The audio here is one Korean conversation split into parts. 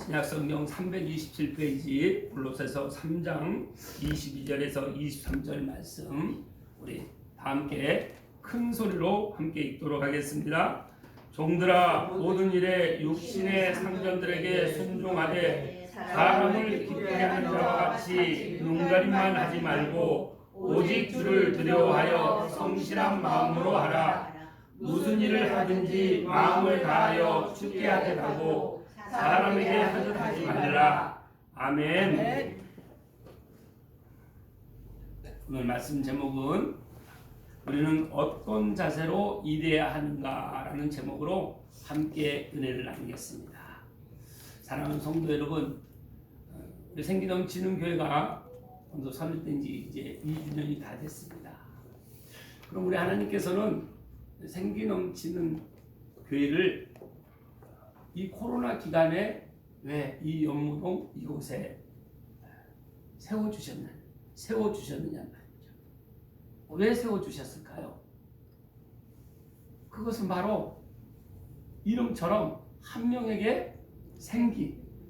신약성경 327페이지 골로새서 3장 22절에서 23절 말씀 우리 다 함께 큰 소리로 함께 읽도록 하겠습니다. 종들아 모든 일에 육신의 상전들에게 순종하되 사람을 기쁘게 하는 자와 같이 눈가림만 하지 말고 오직 주를 두려워하여 성실한 마음으로 하라. 무슨 일을 하든지 마음을 다하여 주께 하듯 하고 사람에게 하듯 하지 말라. 아멘. 오늘 말씀 제목은 우리는 어떤 자세로 일해야 하는가라는 제목으로 함께 은혜를 나누겠습니다. 사랑하는 성도 여러분, 우리 생기 넘치는 교회가 먼저 설립된 지 이제 2주년이 다 됐습니다. 그럼 우리 하나님께서는 생기 넘치는 교회를 이 코로나 기간에 왜 이 연무동 이곳에 세워주셨느냐 말이죠. 왜 세워주셨을까요? 그것은 바로 이름처럼 한 명에게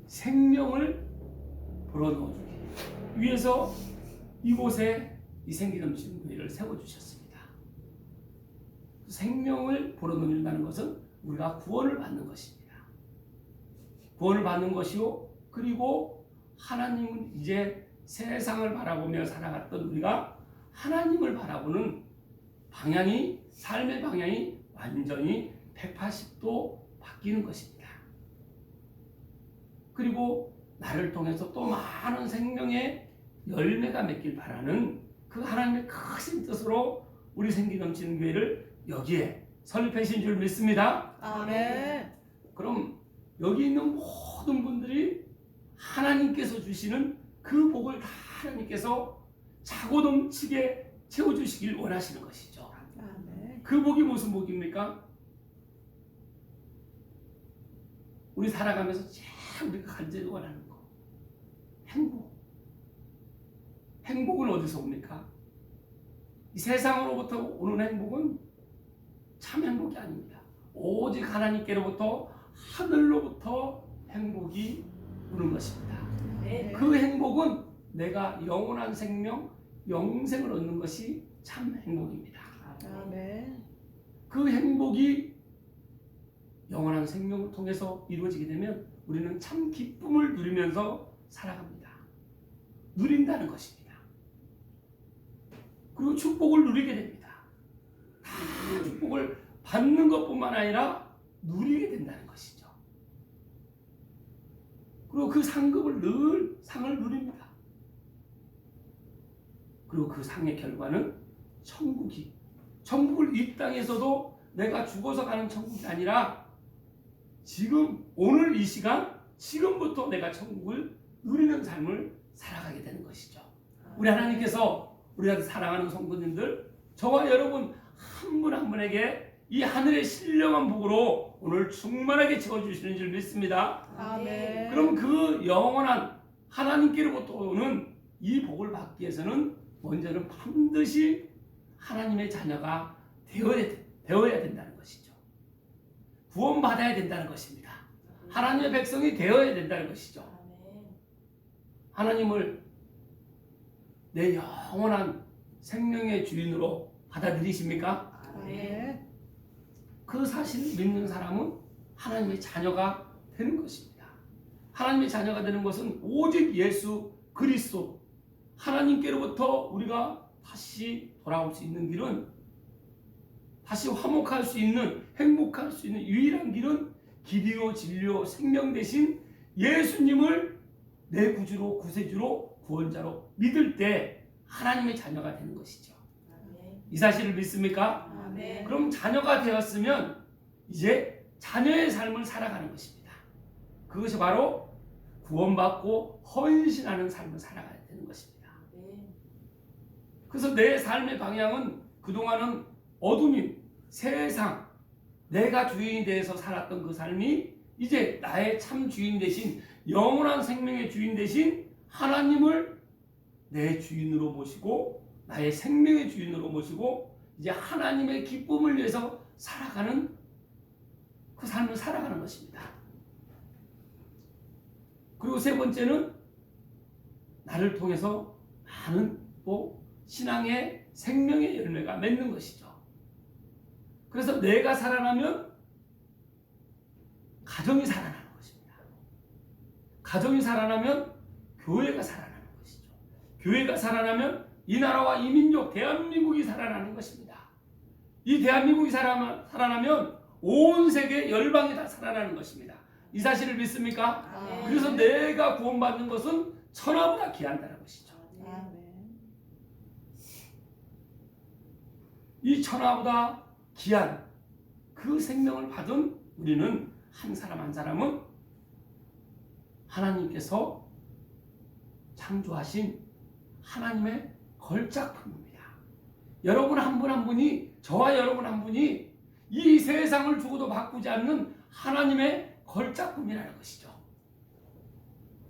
생명을 불어넣어주기 위해서 이곳에 이 생기 넘치는 교회를 세워주셨습니다. 생명을 불어넣는다는 것은 우리가 구원을 받는 것입니다. 구원을 받는 것이요, 그리고 하나님은 이제 세상을 바라보며 살아갔던 우리가 하나님을 바라보는 방향이, 삶의 방향이 완전히 180도 바뀌는 것입니다. 그리고 나를 통해서 또 많은 생명의 열매가 맺길 바라는 그 하나님의 크신 뜻으로 우리 생기 넘치는 교회를 여기에 설립하신 줄 믿습니다. 아멘. 그럼 여기 있는 모든 분들이 하나님께서 주시는 그 복을 다 하나님께서 차고 넘치게 채워주시길 원하시는 것이죠. 아멘. 그 복이 무슨 복입니까? 우리 살아가면서 제일 우리가 간절히 원하는 거, 행복. 행복은 어디서 옵니까? 이 세상으로부터 오는 행복은 참 행복이 아닙니다. 오직 하나님께로부터, 하늘로부터 행복이 오는 것입니다. 네. 그 행복은 내가 영원한 생명, 영생을 얻는 것이 참 행복입니다. 아멘. 그 행복이 영원한 생명을 통해서 이루어지게 되면 우리는 참 기쁨을 누리면서 살아갑니다. 누린다는 것입니다. 그리고 축복을 누리게 됩니다. 다 축복을 받는 것뿐만 아니라 누리게 된다는 것이죠. 그리고 그 상급을 늘 상을 누립니다. 그리고 그 상의 결과는 천국을 이 땅에서도 내가 죽어서 가는 천국이 아니라 지금 오늘 이 시간 지금부터 내가 천국을 누리는 삶을 살아가게 되는 것이죠. 우리 하나님께서 우리가 사랑하는 성도님들, 저와 여러분 한 분 한 분에게 이 하늘의 신령한 복으로 오늘 충만하게 채워주시는 줄 믿습니다. 아멘. 그럼 그 영원한 하나님께로부터 오는 이 복을 받기 위해서는 먼저는 반드시 하나님의 자녀가 되어야 된다는 것이죠. 구원받아야 된다는 것입니다. 하나님의 백성이 되어야 된다는 것이죠. 하나님을 내 영원한 생명의 주인으로 받아들이십니까? 아멘. 그 사실을 믿는 사람은 하나님의 자녀가 되는 것입니다. 하나님의 자녀가 되는 것은 오직 예수 그리스도, 하나님께로부터 우리가 다시 돌아올 수 있는 길은, 다시 화목할 수 있는, 행복할 수 있는 유일한 길은 길이요 진리요 생명 되신 예수님을 내 구주로, 구세주로, 구원자로 믿을 때 하나님의 자녀가 되는 것이죠. 이 사실을 믿습니까? 아멘. 그럼 자녀가 되었으면 이제 자녀의 삶을 살아가는 것입니다. 그것이 바로 구원받고 헌신하는 삶을 살아가야 되는 것입니다. 그래서 내 삶의 방향은 그동안은 어둠인 세상, 내가 주인이 되어서 살았던 그 삶이 이제 나의 참 주인 대신, 영원한 생명의 주인 대신 하나님을 내 주인으로 모시고 나의 생명의 주인으로 모시고 이제 하나님의 기쁨을 위해서 살아가는 그 삶을 살아가는 것입니다. 그리고 세 번째는 나를 통해서 많은 또 신앙의 생명의 열매가 맺는 것이죠. 그래서 내가 살아나면 가정이 살아나는 것입니다. 가정이 살아나면 교회가 살아나는 것이죠. 교회가 살아나면 이 나라와 이 민족 대한민국이 살아나는 것입니다. 이 대한민국이 살아나면 온 세계 열방이 다 살아나는 것입니다. 이 사실을 믿습니까? 아멘. 그래서 내가 구원받는 것은 천하보다 귀한다는 것이죠. 아멘. 이 천하보다 귀한 그 생명을 받은 우리는 한 사람 한 사람은 하나님께서 창조하신 하나님의 걸작품입니다. 여러분 한 분 한 분이, 저와 여러분 한 분이 이 세상을 두고도 바꾸지 않는 하나님의 걸작품이라는 것이죠.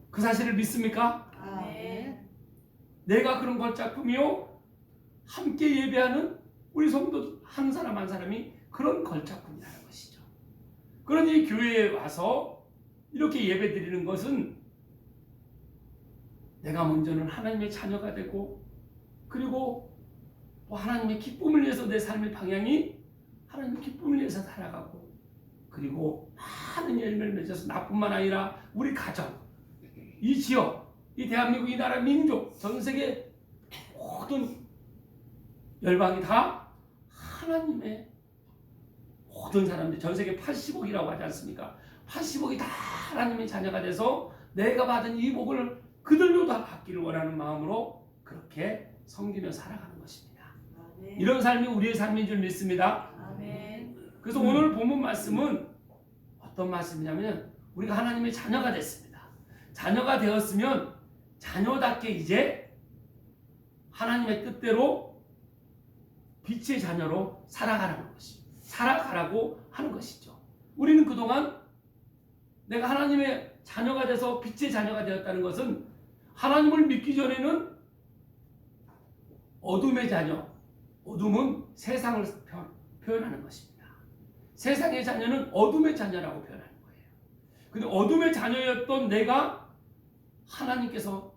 그 사실을 믿습니까? 아멘. 내가 그런 걸작품이요, 함께 예배하는 우리 성도 한 사람 한 사람이 그런 걸작품이라는 것이죠. 그러니 교회에 와서 이렇게 예배 드리는 것은 내가 먼저는 하나님의 자녀가 되고, 그리고 또 하나님의 기쁨을 위해서 내 삶의 방향이 하나님의 기쁨을 위해서 살아가고, 그리고 많은 열매를 맺어서 나뿐만 아니라 우리 가정, 이 지역, 이 대한민국, 이 나라, 민족, 전 세계 모든 열방이 다 하나님의 모든 사람들, 전 세계 80억이라고 하지 않습니까? 80억이 다 하나님의 자녀가 돼서 내가 받은 이 복을 그들도 다 받기를 원하는 마음으로 그렇게 섬기며 살아가는 것입니다. 아멘. 이런 삶이 우리의 삶인 줄 믿습니다. 아멘. 그래서 오늘 본문 말씀은 어떤 말씀이냐면, 우리가 하나님의 자녀가 됐습니다. 자녀가 되었으면 자녀답게 이제 하나님의 뜻대로 빛의 자녀로 살아가라고 하는 것이죠. 우리는 그동안 내가 하나님의 자녀가 돼서 빛의 자녀가 되었다는 것은 하나님을 믿기 전에는 어둠의 자녀, 어둠은 세상을 표현하는 것입니다. 세상의 자녀는 어둠의 자녀라고 표현하는 거예요. 근데 어둠의 자녀였던 내가 하나님께서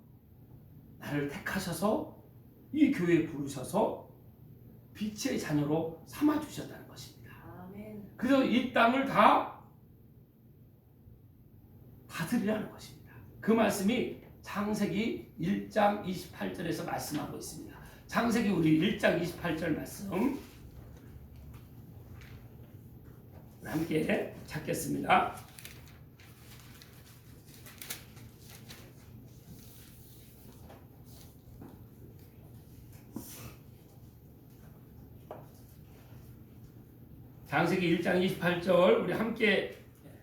나를 택하셔서 이 교회에 부르셔서 빛의 자녀로 삼아주셨다는 것입니다. 아멘. 그래서 이 땅을 다 다스리라는 것입니다. 그 말씀이 창세기 1장 28절에서 말씀하고 있습니다. 창세기 우리 1장 28절 말씀 함께 찾겠습니다. 창세기 1장 28절 우리 함께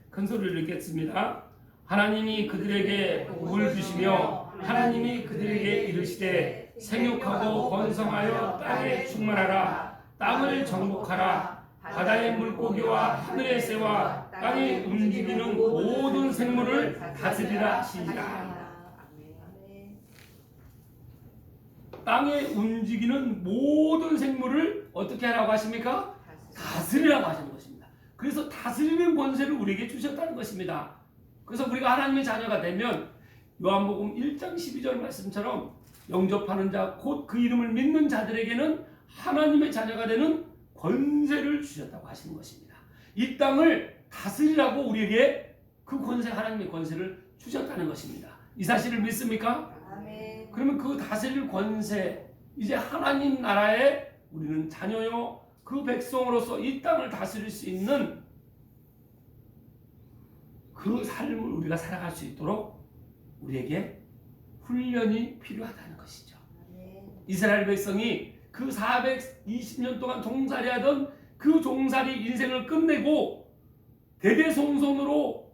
큰 소리를 읽겠습니다. 하나님이 그들에게 복을 주시며 하나님이 그들에게 이르시되 생육하고 번성하여 땅에 충만하라. 땅을 정복하라. 바다의 물고기와 하늘의 새와 땅에 움직이는 모든 생물을 다스리라 하시니라. 아멘. 땅에 움직이는 모든 생물을 어떻게 하라고 하십니까? 다스리라고 하시는 것입니다. 그래서 다스리는 권세를 우리에게 주셨다는 것입니다. 그래서 우리가 하나님의 자녀가 되면 요한복음 1장 12절 말씀처럼 영접하는 자 곧 그 이름을 믿는 자들에게는 하나님의 자녀가 되는 권세를 주셨다고 하시는 것입니다. 이 땅을 다스리라고 우리에게 그 권세, 하나님의 권세를 주셨다는 것입니다. 이 사실을 믿습니까? 아멘. 그러면 그 다스릴 권세, 이제 하나님 나라에 우리는 자녀요 그 백성으로서 이 땅을 다스릴 수 있는 그 삶을 우리가 살아갈 수 있도록 우리에게 훈련이 필요하다는 것이죠. 아멘. 이스라엘 백성이 그 420년 동안 종살이하던 그 종살이 인생을 끝내고 대대손손으로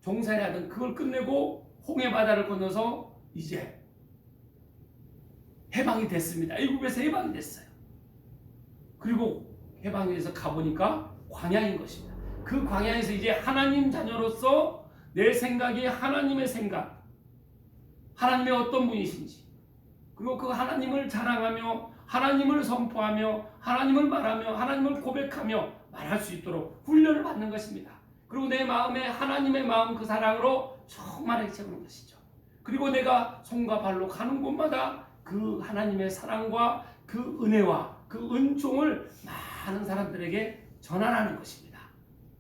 종살이하던 그걸 끝내고 홍해 바다를 건너서 이제 해방이 됐습니다. 애굽에서 해방이 됐어요. 그리고 해방이 돼서 가보니까 광야인 것입니다. 그 광야에서 이제 하나님 자녀로서 내 생각이 하나님의 생각, 하나님의 어떤 분이신지, 그리고 그 하나님을 자랑하며 하나님을 선포하며 하나님을 말하며 하나님을 고백하며 말할 수 있도록 훈련을 받는 것입니다. 그리고 내 마음에 하나님의 마음 그 사랑으로 충만하게 채우는 것이죠. 그리고 내가 손과 발로 가는 곳마다 그 하나님의 사랑과 그 은혜와 그 은총을 많은 사람들에게 전하라는 것입니다.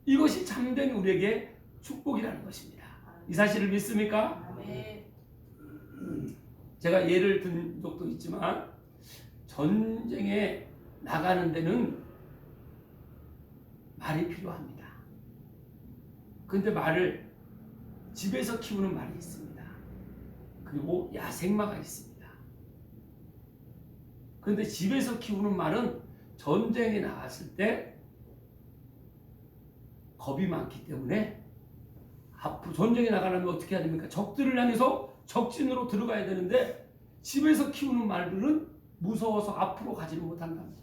이것이 참된 우리에게 축복이라는 것입니다. 이 사실을 믿습니까? 아멘. 제가 예를 든 적도 있지만 전쟁에 나가는 데는 말이 필요합니다. 근데 말을 집에서 키우는 말이 있습니다. 그리고 야생마가 있습니다. 그런데 집에서 키우는 말은 전쟁에 나갔을 때 겁이 많기 때문에 앞으로 전쟁에 나가려면 어떻게 해야 됩니까? 적들을 향해서 적진으로 들어가야 되는데 집에서 키우는 말들은 무서워서 앞으로 가지는 못한답니다.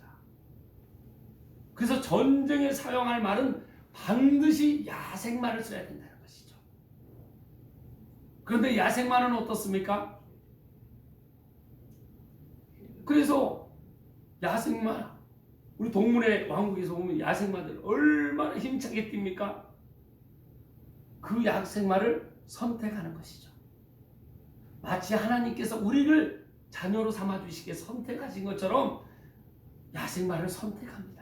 그래서 전쟁에 사용할 말은 반드시 야생말을 써야 된다는 것이죠. 그런데 야생말은 어떻습니까? 그래서 야생말, 우리 동물의 왕국에서 보면 야생마들 얼마나 힘차게 뜁니까? 그 야생마를 선택하는 것이죠. 마치 하나님께서 우리를 자녀로 삼아주시게 선택하신 것처럼 야생마를 선택합니다.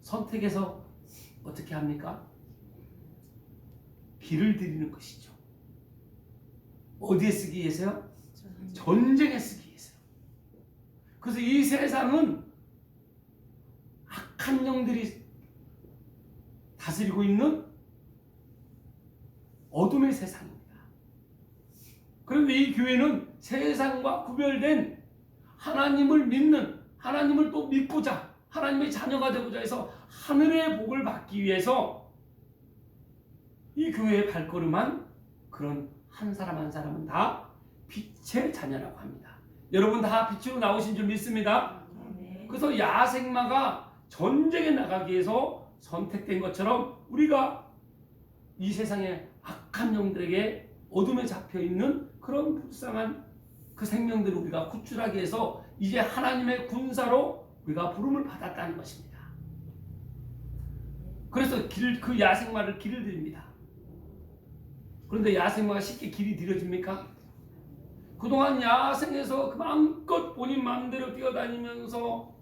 선택해서 어떻게 합니까? 길을 들이는 것이죠. 어디에 쓰기 위해서요? 전쟁에 쓰기 위해서요. 그래서 이 세상은 악한 영들이 다스리고 있는 어둠의 세상입니다. 그런데 이 교회는 세상과 구별된 하나님을 믿는, 하나님을 또 믿고자, 하나님의 자녀가 되고자 해서 하늘의 복을 받기 위해서 이 교회의 발걸음한 그런 한 사람 한 사람은 다 빛의 자녀라고 합니다. 여러분 다 빛으로 나오신 줄 믿습니다. 아멘. 그래서 야생마가 전쟁에 나가기 위해서 선택된 것처럼 우리가 이 세상의 악한 영들에게 어둠에 잡혀있는 그런 불쌍한 그 생명들을 우리가 구출하기 위해서 이제 하나님의 군사로 우리가 부름을 받았다는 것입니다. 그래서 그 야생마를 길을 드립니다. 그런데 야생마가 쉽게 길이 들여집니까? 그동안 야생에서 마음껏 본인 마음대로 뛰어다니면서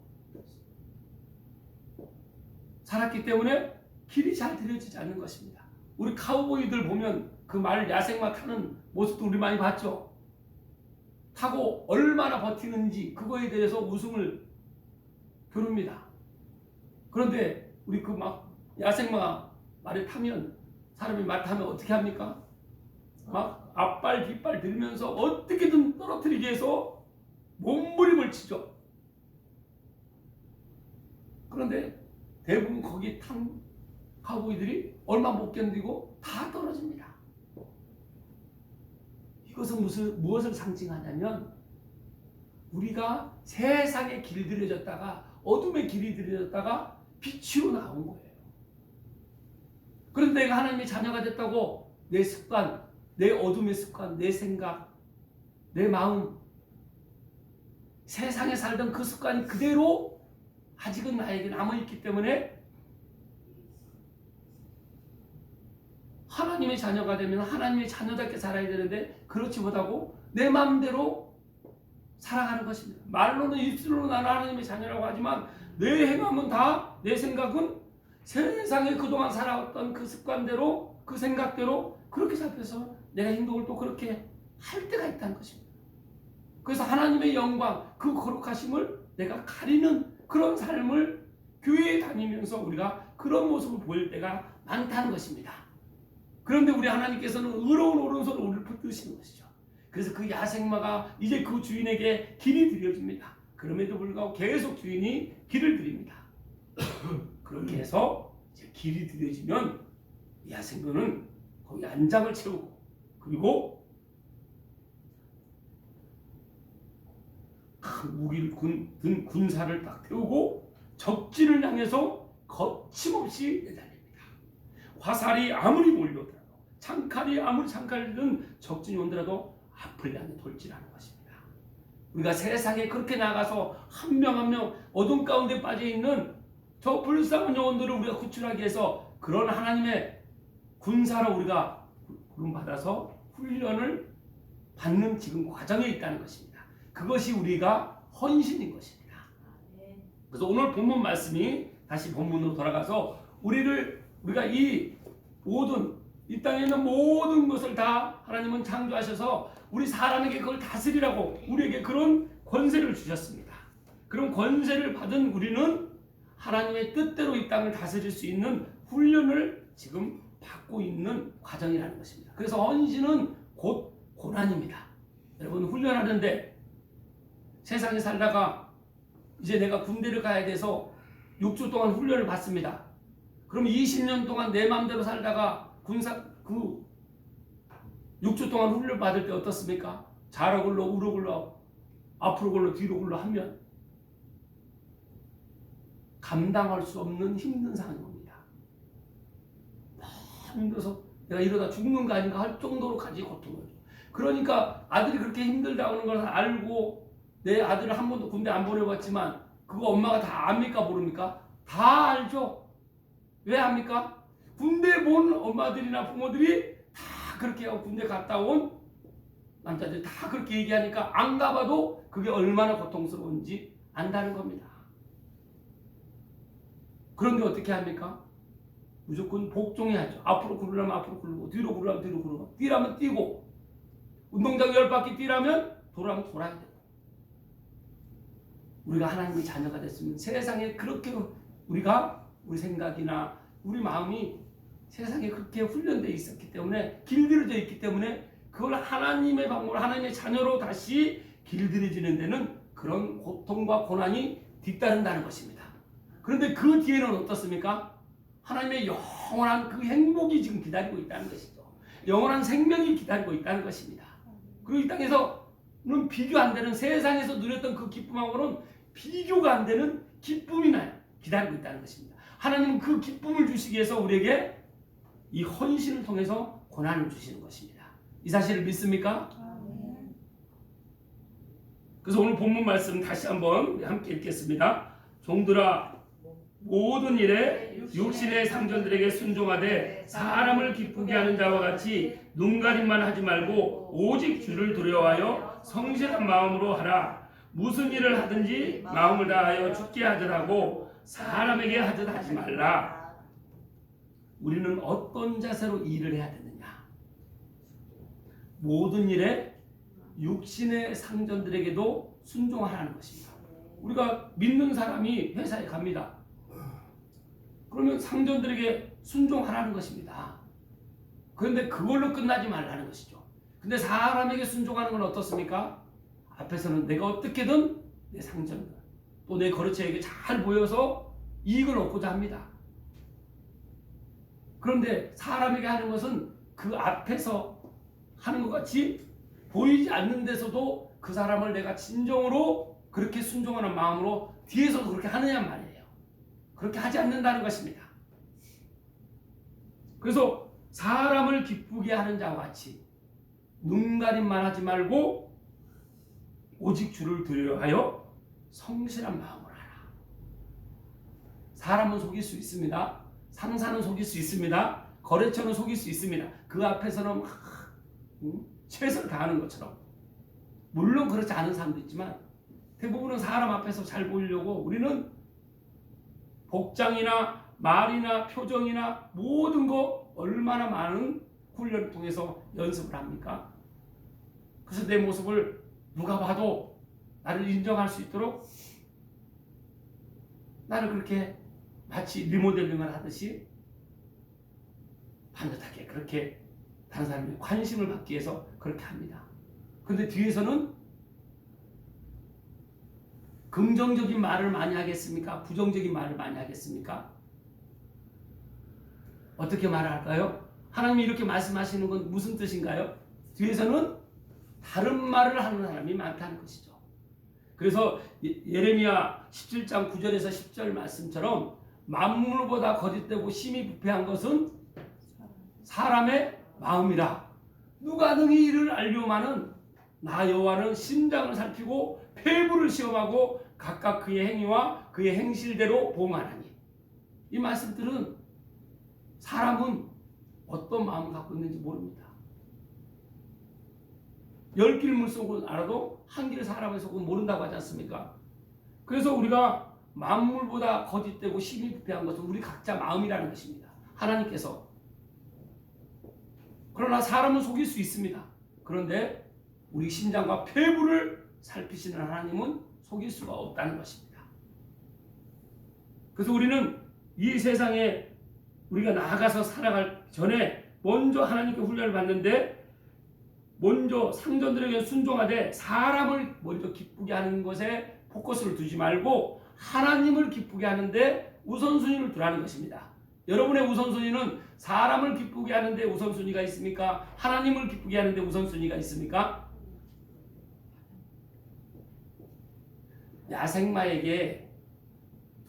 살았기 때문에 길이 잘 들여지지 않는 것입니다. 우리 카우보이들 보면 그 말 야생마 타는 모습도 우리 많이 봤죠. 타고 얼마나 버티는지 그거에 대해서 웃음을 겨룹니다. 그런데 우리 그 막 야생마 말에 타면 사람이 말 타면 어떻게 합니까? 막 앞발 뒷발 들면서 어떻게든 떨어뜨리기 위해서 몸부림을 치죠. 그런데 대부분 거기 탄 카우보이들이 얼마 못 견디고 다 떨어집니다. 이것은 무엇을 상징하냐면 우리가 세상에 길들여졌다가 어둠의 길이 들여졌다가 빛으로 나온 거예요. 그런데 내가 하나님의 자녀가 됐다고 내 습관, 내 어둠의 습관, 내 생각, 내 마음, 세상에 살던 그 습관이 그대로 아직은 나에게 남아있기 때문에 하나님의 자녀가 되면 하나님의 자녀답게 살아야 되는데 그렇지 못하고 내 마음대로 살아가는 것입니다. 말로는 입술로 나는 하나님의 자녀라고 하지만 내 행함은 다, 내 생각은 세상에 그동안 살아왔던 그 습관대로, 그 생각대로 그렇게 잡혀서 내가 행동을 또 그렇게 할 때가 있다는 것입니다. 그래서 하나님의 영광, 그 거룩하심을 내가 가리는 그런 삶을 교회에 다니면서 우리가 그런 모습을 보일 때가 많다는 것입니다. 그런데 우리 하나님께서는 의로운 오른손으로 우리를 붙드시는 것이죠. 그래서 그 야생마가 이제 그 주인에게 길이 들여집니다. 그럼에도 불구하고 계속 주인이 길을 드립니다. 그렇게 해서 이제 길이 들여지면 야생마는 거기 안장을 채우고 그리고 큰 무기를 든 군사를 딱 태우고 적진을 향해서 거침없이 내달립니다. 화살이 아무리 몰려오더라도 창칼이 아무리 창칼이든 적진이 온더라도 앞을 향해 돌진하는 것입니다. 우리가 세상에 그렇게 나가서 한 명 한 명 어둠 가운데 빠져있는 저 불쌍한 영혼들을 우리가 구출하기 위해서 그런 하나님의 군사로 우리가 부름받아서 훈련을 받는 지금 과정에 있다는 것입니다. 그것이 우리가 헌신인 것입니다. 아멘. 그래서 오늘 본문 말씀이 다시 본문으로 돌아가서 우리가 이 모든 이 땅에 있는 모든 것을 다 하나님은 창조하셔서 우리 사람에게 그걸 다스리라고 우리에게 그런 권세를 주셨습니다. 그런 권세를 받은 우리는 하나님의 뜻대로 이 땅을 다스릴 수 있는 훈련을 지금 받고 있는 과정이라는 것입니다. 그래서 헌신은 곧 고난입니다. 여러분 훈련하는데 세상에 살다가 이제 내가 군대를 가야 돼서 6주 동안 훈련을 받습니다. 그럼 20년 동안 내 마음대로 살다가 그 6주 동안 훈련 받을 때 어떻습니까? 좌로 굴러 우로 굴러 앞으로 굴러 뒤로 굴러 하면 감당할 수 없는 힘든 상황이 옵니다. 너무 힘들어서 내가 이러다 죽는 거 아닌가 할 정도로까지 고통을 줘. 그러니까 아들이 그렇게 힘들다고 하는 걸 알고 내 아들을 한 번도 군대 안 보내봤지만 그거 엄마가 다 압니까 모릅니까? 다 알죠. 왜 압니까? 군대 본 엄마들이나 부모들이 다 그렇게 하고 군대 갔다 온 남자들이 다 그렇게 얘기하니까 안 가봐도 그게 얼마나 고통스러운지 안다는 겁니다. 그런데 어떻게 합니까? 무조건 복종해야죠. 앞으로 굴르려면 앞으로 굴르고 뒤로 굴르려면 뒤로 굴르고 뛰라면 뛰고 운동장 10바퀴 뛰라면 돌아면 돌아야 되고 우리가 하나님의 자녀가 됐으면 세상에 그렇게 우리가 우리 생각이나 우리 마음이 세상에 그렇게 훈련되어 있었기 때문에 길들여져 있기 때문에 그걸 하나님의 방법으로 하나님의 자녀로 다시 길들여지는 데는 그런 고통과 고난이 뒤따른다는 것입니다. 그런데 그 뒤에는 어떻습니까? 하나님의 영원한 그 행복이 지금 기다리고 있다는 것이죠. 영원한 생명이 기다리고 있다는 것입니다. 그리고 이 땅에서는 비교 안 되는 세상에서 누렸던 그 기쁨하고는 비교가 안 되는 기쁨이 나요. 기다리고 있다는 것입니다. 하나님은 그 기쁨을 주시기 위해서 우리에게 이 헌신을 통해서 고난을 주시는 것입니다. 이 사실을 믿습니까? 아멘. 그래서 오늘 본문 말씀 다시 한번 함께 읽겠습니다. 종들아 모든 일에 육신의 상전들에게 순종하되 사람을 기쁘게 하는 자와 같이 눈가림만 하지 말고 오직 주를 두려워하여 성실한 마음으로 하라. 무슨 일을 하든지 마음을 다하여 주께 하듯하고 사람에게 하듯 하지 말라. 우리는 어떤 자세로 일을 해야 되느냐? 모든 일에 육신의 상전들에게도 순종하라는 것입니다. 우리가 믿는 사람이 회사에 갑니다. 그러면 상전들에게 순종하라는 것입니다. 그런데 그걸로 끝나지 말라는 것이죠. 근데 사람에게 순종하는 건 어떻습니까? 앞에서는 내가 어떻게든 내 상전들 또 내 거래처에게 잘 보여서 이익을 얻고자 합니다. 그런데 사람에게 하는 것은 그 앞에서 하는 것 같이 보이지 않는 데서도 그 사람을 내가 진정으로 그렇게 순종하는 마음으로 뒤에서도 그렇게 하느냐 말이에요. 그렇게 하지 않는다는 것입니다. 그래서 사람을 기쁘게 하는 자와 같이 눈가림만 하지 말고 오직 주를 두려워하여 성실한 마음으로 하라. 사람은 속일 수 있습니다. 상사는 속일 수 있습니다. 거래처는 속일 수 있습니다. 그 앞에서는 막 최선을 다하는 것처럼. 물론 그렇지 않은 사람도 있지만 대부분은 사람 앞에서 잘 보이려고 우리는 복장이나 말이나 표정이나 모든 거 얼마나 많은 훈련을 통해서 연습을 합니까? 그래서 내 모습을 누가 봐도 나를 인정할 수 있도록 나를 그렇게 마치 리모델링을 하듯이 반듯하게 그렇게 다른 사람의 관심을 받기 위해서 그렇게 합니다. 그런데 뒤에서는 긍정적인 말을 많이 하겠습니까? 부정적인 말을 많이 하겠습니까? 어떻게 말할까요? 하나님이 이렇게 말씀하시는 건 무슨 뜻인가요? 뒤에서는 다른 말을 하는 사람이 많다는 것이죠. 그래서 예레미야 17장 9절에서 10절 말씀처럼 만물보다 거짓되고 심히 부패한 것은 사람의 마음이라. 누가 능히 이를 알려마는 나 여호와는 심장을 살피고 폐부를 시험하고 각각 그의 행위와 그의 행실대로 보응하나니. 이 말씀들은 사람은 어떤 마음을 갖고 있는지 모릅니다. 10길 물속은 알아도 한 길 사람의 속은 모른다고 하지 않습니까? 그래서 우리가 만물보다 거짓되고 심히 부패한 것은 우리 각자 마음이라는 것입니다. 하나님께서 그러나 사람은 속일 수 있습니다. 그런데 우리 심장과 폐부를 살피시는 하나님은 속일 수가 없다는 것입니다. 그래서 우리는 이 세상에 우리가 나아가서 살아갈 전에 먼저 하나님께 훈련을 받는데 먼저 상전들에게 순종하되 사람을 먼저 기쁘게 하는 것에 포커스를 두지 말고 하나님을 기쁘게 하는데 우선순위를 두라는 것입니다. 여러분의 우선순위는 사람을 기쁘게 하는데 우선순위가 있습니까? 하나님을 기쁘게 하는데 우선순위가 있습니까? 야생마에게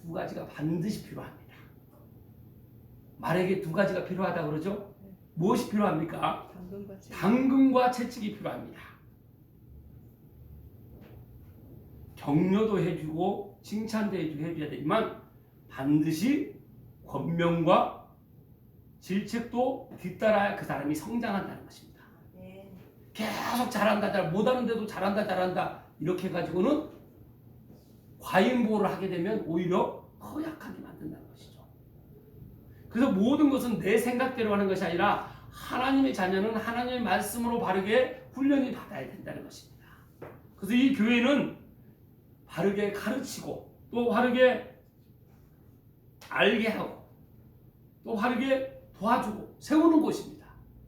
두 가지가 반드시 필요합니다. 말에게 두 가지가 필요하다고 그러죠? 무엇이 필요합니까? 당근과 채찍이 필요합니다. 격려도 해주고 칭찬도 해줘야 되지만 반드시 권명과 질책도 뒤따라야 그 사람이 성장한다는 것입니다. 계속 잘한다, 못하는데도 잘한다 이렇게 해가지고는 과잉보호를 하게 되면 오히려 더 약하게 만든다는 것이죠. 그래서 모든 것은 내 생각대로 하는 것이 아니라 하나님의 자녀는 하나님의 말씀으로 바르게 훈련이 받아야 된다는 것입니다. 그래서 이 교회는 바르게 가르치고 또 바르게 알게 하고 또 바르게 도와주고 세우는 곳입니다.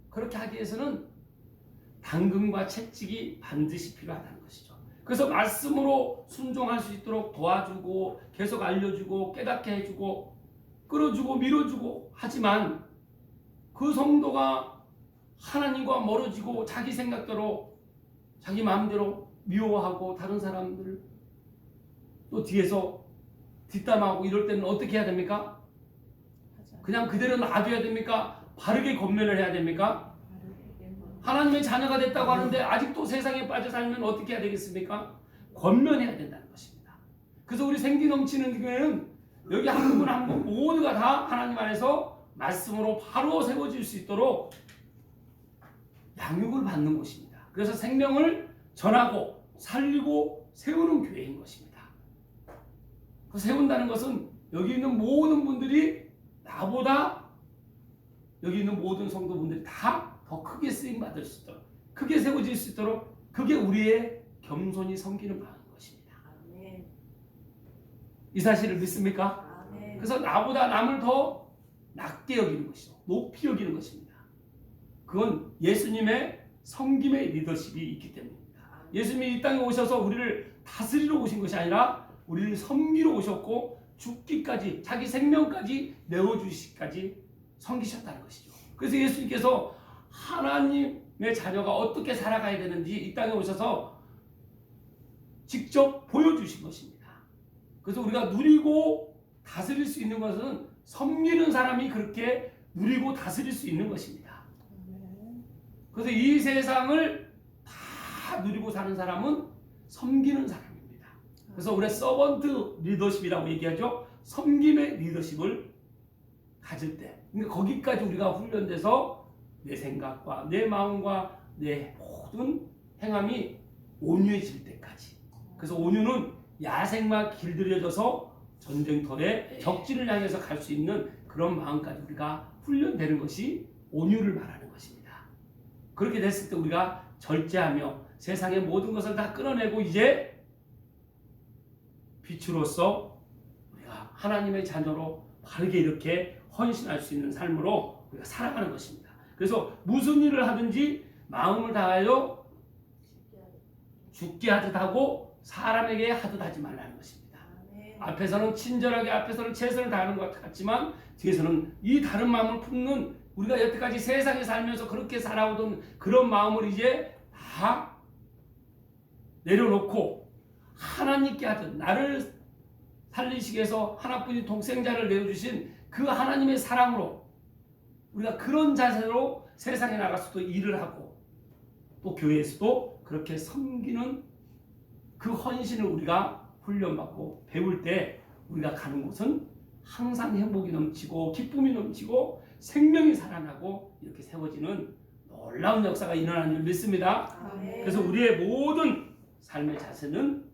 그렇게 하기 위해서는 당근과 채찍이 반드시 필요하다는 것이죠. 그래서 말씀으로 순종할 수 있도록 도와주고 계속 알려주고 깨닫게 해주고 끌어주고 밀어주고 하지만 그 성도가 하나님과 멀어지고 자기 생각대로 자기 마음대로 미워하고 다른 사람들을 또 뒤에서 뒷담하고 이럴 때는 어떻게 해야 됩니까? 그냥 그대로 놔둬야 됩니까? 바르게 권면을 해야 됩니까? 하나님의 자녀가 됐다고 하는데 아직도 세상에 빠져 살면 어떻게 해야 되겠습니까? 권면해야 된다는 것입니다. 그래서 우리 생기 넘치는 교회는 여기 한 분 한 분 모두가 다 하나님 안에서 말씀으로 바로 세워질 수 있도록 양육을 받는 곳입니다. 그래서 생명을 전하고 살리고 세우는 교회인 것입니다. 그 세운다는 것은 여기 있는 모든 분들이 나보다 여기 있는 모든 성도분들이 다 더 크게 쓰임 받을 수 있도록 크게 세워질 수 있도록 그게 우리의 겸손히 섬기는 마음인 것입니다. 이 사실을 믿습니까? 그래서 나보다 남을 더 낮게 여기는 것이죠. 높이 여기는 것입니다. 그건 예수님의 섬김의 리더십이 있기 때문입니다. 예수님이 이 땅에 오셔서 우리를 다스리러 오신 것이 아니라 우리를 섬기러 오셨고 죽기까지 자기 생명까지 내어주시기까지 섬기셨다는 것이죠. 그래서 예수님께서 하나님의 자녀가 어떻게 살아가야 되는지 이 땅에 오셔서 직접 보여주신 것입니다. 그래서 우리가 누리고 다스릴 수 있는 것은 섬기는 사람이 그렇게 누리고 다스릴 수 있는 것입니다. 그래서 이 세상을 다 누리고 사는 사람은 섬기는 사람입니다. 그래서 우리 서번트 리더십이라고 얘기하죠. 섬김의 리더십을 가질 때 그러니까 거기까지 우리가 훈련돼서 내 생각과 내 마음과 내 모든 행함이 온유해질 때까지. 그래서 온유는 야생마 길들여져서 전쟁터에 적진을 향해서 갈 수 있는 그런 마음까지 우리가 훈련되는 것이 온유를 말하는 것입니다. 그렇게 됐을 때 우리가 절제하며 세상의 모든 것을 다 끌어내고 이제 빛으로서 우리가 하나님의 자녀로 바르게 이렇게 헌신할 수 있는 삶으로 우리가 살아가는 것입니다. 그래서 무슨 일을 하든지 마음을 다하여 죽게 하듯 하고 사람에게 하듯 하지 말라는 것입니다. 앞에서는 친절하게 앞에서는 최선을 다하는 것 같지만 뒤에서는 이 다른 마음을 품는 우리가 여태까지 세상에 살면서 그렇게 살아오던 그런 마음을 이제 다 내려놓고 하나님께 하듯 나를 살리시기 위해서 하나뿐인 독생자를 내어주신 그 하나님의 사랑으로 우리가 그런 자세로 세상에 나가서도 일을 하고 또 교회에서도 그렇게 섬기는 그 헌신을 우리가 훈련받고 배울 때 우리가 가는 곳은 항상 행복이 넘치고 기쁨이 넘치고 생명이 살아나고 이렇게 세워지는 놀라운 역사가 일어나는 줄 믿습니다. 아멘. 그래서 우리의 모든 삶의 자세는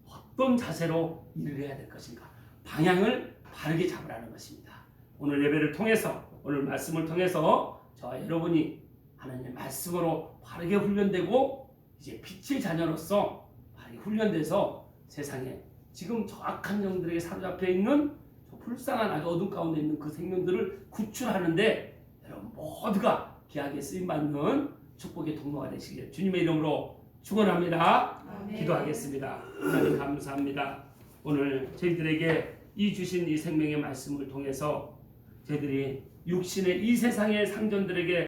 어떤 자세로 일을 해야 될 것인가, 방향을 바르게 잡으라는 것입니다. 오늘 예배를 통해서, 오늘 말씀을 통해서 저와 여러분이 하나님의 말씀으로 바르게 훈련되고 이제 빛의 자녀로서 바르게 훈련돼서 세상에 지금 정확한 영들에게 사로잡혀 있는 저 불쌍한 아주 어둠 가운데 있는 그 생명들을 구출하는데 여러분 모두가 귀하게 쓰임받는 축복의 통로가 되시길 주님의 이름으로 축원합니다. 아멘. 기도하겠습니다. 하나님 감사합니다. 오늘 저희들에게 이 주신 이 생명의 말씀을 통해서 저희들이 육신의 이 세상의 상전들에게